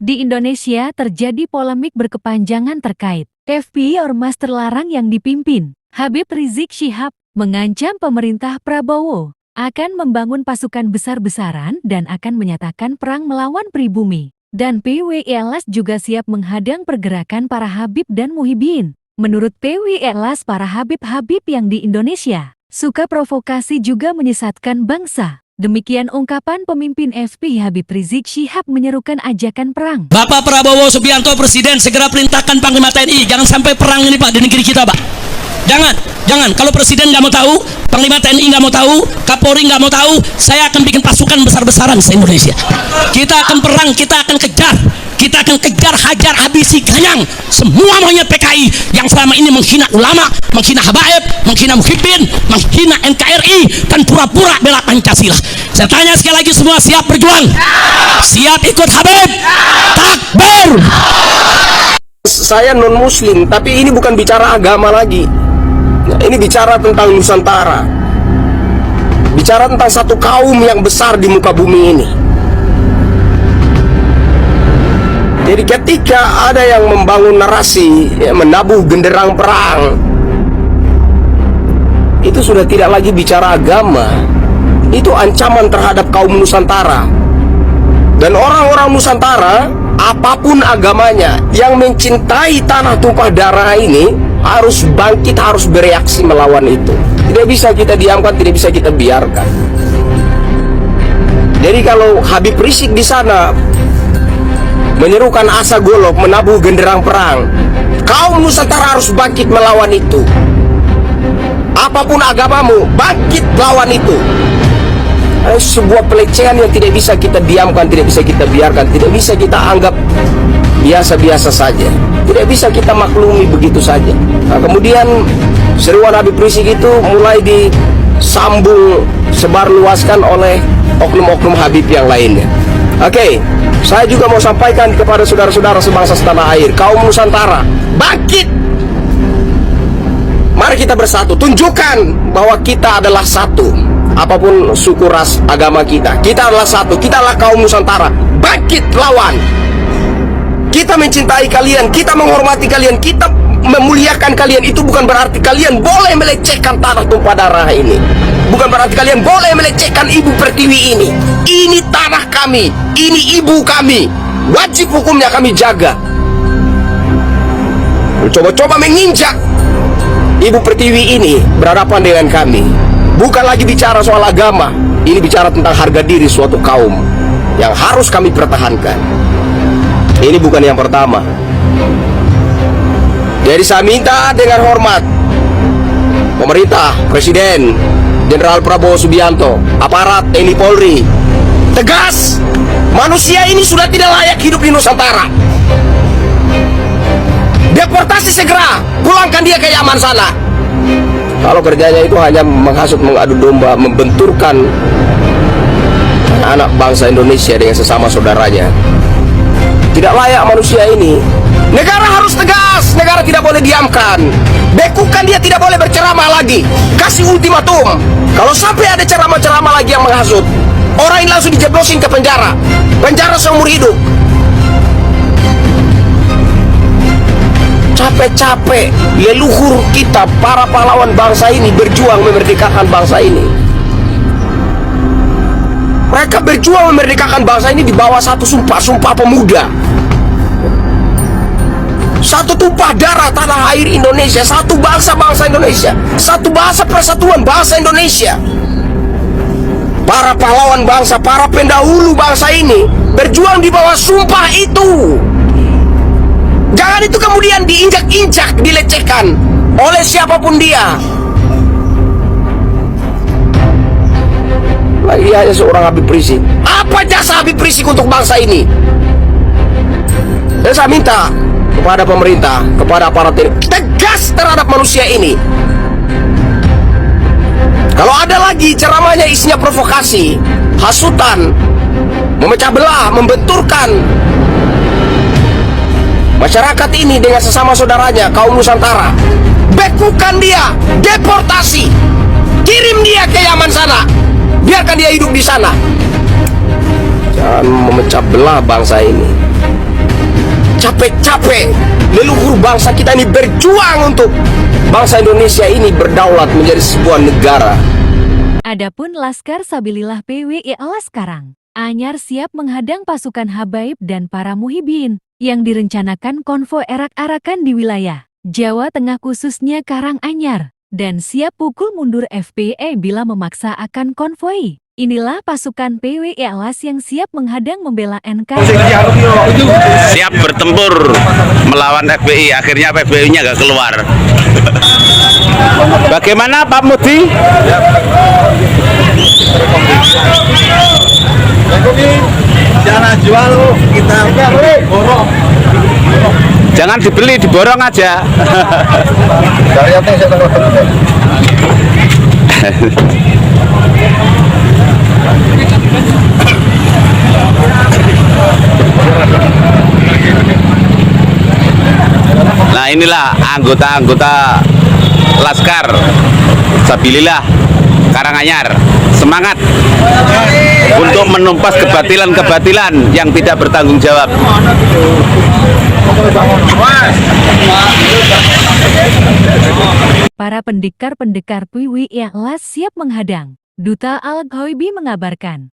Di Indonesia terjadi polemik berkepanjangan terkait FPI Ormas terlarang yang dipimpin Habib Rizik Syihab mengancam pemerintah Prabowo akan membangun pasukan besar-besaran dan akan menyatakan perang melawan pribumi. Dan PWI-LS juga siap menghadang pergerakan para Habib dan Muhyiddin. Menurut PWI-LS, para Habib-Habib yang di Indonesia suka provokasi juga menyesatkan bangsa. Demikian ungkapan pemimpin FPI Habib Rizik Syihab menyerukan ajakan perang. Bapak Prabowo Subianto Presiden segera perintahkan Panglima TNI, jangan sampai perang ini Pak di negeri kita Pak. Jangan. Kalau Presiden nggak mau tahu, Panglima TNI nggak mau tahu, Kapolri nggak mau tahu, saya akan bikin pasukan besar-besaran se-Indonesia. Kita akan perang, kita akan kejar, hajar, habisi, ganyang semua maunya PKI yang selama ini menghina ulama, menghina habaib, menghina Muhyiddin, menghina NKRI, dan pura-pura bela Pancasila. Saya tanya sekali lagi, semua siap berjuang? Siap ikut Habib? Takbir! Saya non muslim, tapi ini bukan bicara agama lagi. Ini bicara tentang Nusantara. Bicara tentang satu kaum yang besar di muka bumi ini. Jadi ketika ada yang membangun narasi, menabuh genderang perang, itu sudah tidak lagi bicara agama. Itu ancaman terhadap kaum Nusantara. Dan orang-orang Nusantara, apapun agamanya, yang mencintai tanah tumpah darah ini harus bangkit, harus bereaksi melawan itu. Tidak bisa kita diamkan, tidak bisa kita biarkan. Jadi kalau Habib Rizik di sana menyerukan asa golok, menabuh genderang perang, kaum Nusantara harus bangkit melawan itu. Apapun agamamu, bangkit lawan itu. Sebuah pelecehan yang tidak bisa kita diamkan, tidak bisa kita biarkan, tidak bisa kita anggap biasa-biasa saja, tidak bisa kita maklumi begitu saja. Nah, kemudian seruan Habib Rizik itu mulai disambung, sebarluaskan oleh oknum-oknum Habib yang lainnya. Oke, saya juga mau sampaikan kepada saudara-saudara sebangsa setanah air, kaum Nusantara, bangkit! Mari kita bersatu, tunjukkan bahwa kita adalah satu. Apapun suku, ras, agama kita adalah satu, kita adalah kaum Nusantara. Bangkit lawan. Kita mencintai kalian, kita menghormati kalian, kita memuliakan kalian. Itu bukan berarti kalian boleh melecehkan tanah tumpah darah ini. Bukan berarti kalian boleh melecehkan Ibu Pertiwi ini. Ini tanah kami, ini ibu kami. Wajib hukumnya kami jaga. Coba-coba menginjak Ibu Pertiwi ini berhadapan dengan kami. Bukan lagi bicara soal agama, ini bicara tentang harga diri suatu kaum yang harus kami pertahankan. Ini bukan yang pertama. Jadi saya minta dengan hormat pemerintah, Presiden Jenderal Prabowo Subianto, aparat TNI Polri, tegas, manusia ini sudah tidak layak hidup di Nusantara. Deportasi segera, pulangkan dia ke Yaman sana. Kalau kerjanya itu hanya menghasut, mengadu domba, membenturkan anak bangsa Indonesia dengan sesama saudaranya, tidak layak manusia ini. Negara harus tegas, negara tidak boleh diamkan. Bekukan dia, tidak boleh berceramah lagi. Kasih ultimatum. Kalau sampai ada ceramah-ceramah lagi yang menghasut, orang ini langsung dijeblosin ke penjara. Penjara seumur hidup. Capek-capek leluhur kita, para pahlawan bangsa ini berjuang memerdekakan bangsa ini. Mereka berjuang memerdekakan bangsa ini di bawah satu sumpah pemuda, satu tumpah darah tanah air Indonesia, satu bangsa Indonesia, satu bahasa persatuan bangsa Indonesia. Para pahlawan bangsa, para pendahulu bangsa ini berjuang di bawah sumpah itu. Jangan itu kemudian diinjak-injak, dilecehkan oleh siapapun dia. Lagi hanya seorang Habib Rizik. Apa jasa Habib Rizik untuk bangsa ini? Dan saya minta kepada pemerintah, kepada aparat ini, tegas terhadap manusia ini. Kalau ada lagi ceramahnya isinya provokasi, hasutan, memecah belah, membenturkan masyarakat ini dengan sesama saudaranya, kaum Nusantara, bekukan dia, deportasi, kirim dia ke Yaman sana, biarkan dia hidup di sana. dan memecah belah bangsa ini. Capek-capek leluhur bangsa kita ini berjuang untuk bangsa Indonesia ini berdaulat menjadi sebuah negara. Adapun Laskar Sabilillah PWI Laskarang, Anyar siap menghadang pasukan Habaib dan para muhibin yang direncanakan konvoi arak-arakan di wilayah Jawa Tengah khususnya Karanganyar, dan siap pukul mundur FPI bila memaksa akan konvoi. Inilah pasukan PWI Alas yang siap menghadang membela NKRI. Siap bertempur melawan FPI, akhirnya FPI-nya nggak keluar. Bagaimana Pak Mudi? Jangan jual, kita borong. Jangan dibeli, diborong aja. Nah, inilah anggota-anggota Laskar Sabilillah Karanganyar, semangat untuk menumpas kebatilan-kebatilan yang tidak bertanggung jawab. Para pendekar-pendekar PWI Alas siap menghadang. Duta Al-Ghaibi mengabarkan.